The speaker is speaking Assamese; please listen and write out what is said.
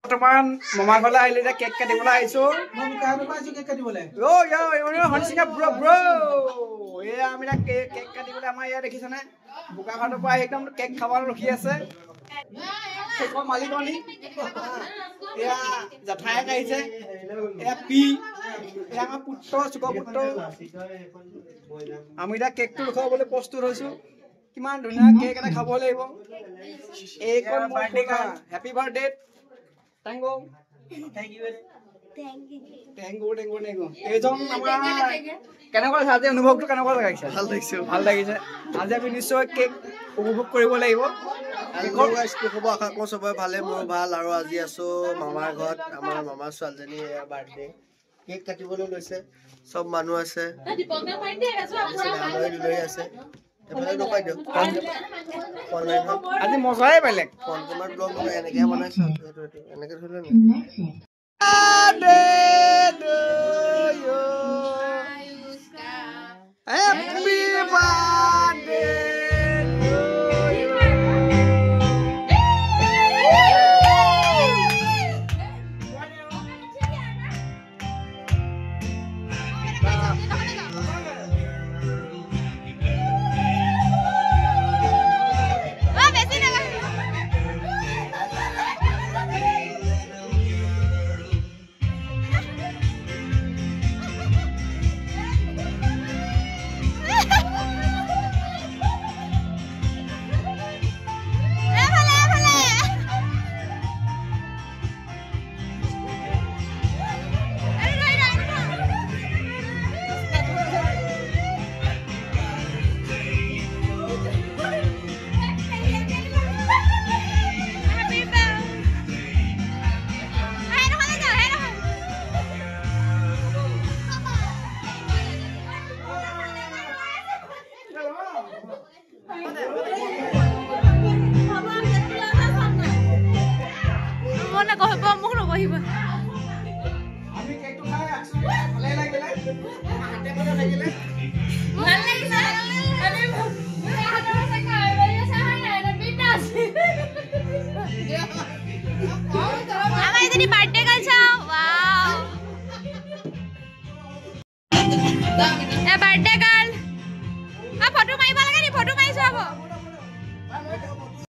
বৰ্তমান মামা ঘৰলৈ আহিলে যে কেক কাটিবলৈ আহিছো এয়া আমি কেক কাটিবলৈ আমাৰ ইয়াত দেখিছানে বোকাখাটৰ পৰা একদম কেক খাবলৈ ৰখি আছে মালিকনী এয়া জেঠাইক আহিছে এয়া পি এয়া আমাৰ পুত্ৰ চুকৰ পুত্ৰ আমি এতিয়া কেকটো খাবলৈ প্ৰস্তুত হৈছো কিমান ধুনীয়া কেক এটা খাব লাগিব এইকণ হেপী বাৰ্থডে Thank you. কেনেকুৱা আজি অনুভৱটো কেনেকুৱা লাগিছে ভাল লাগিছে আজি আমি নিশ্চয় কেক উপভোগ কৰিব লাগিব আশা কৰোঁ চবৰে ভালে মোৰ ভাল আৰু আজি আছো মামাৰ ঘৰত আমাৰ মামাৰ ছোৱালীজনী বাৰ্থডে কেক কাটিবলৈ লৈছে চব মানুহ আছে আছে আজি মজাই বেলেগ এনেকে বনাইছো এনেকে ধৰিলে Happy birthday birthday girl. Photo mai bala ni photo mai so abo.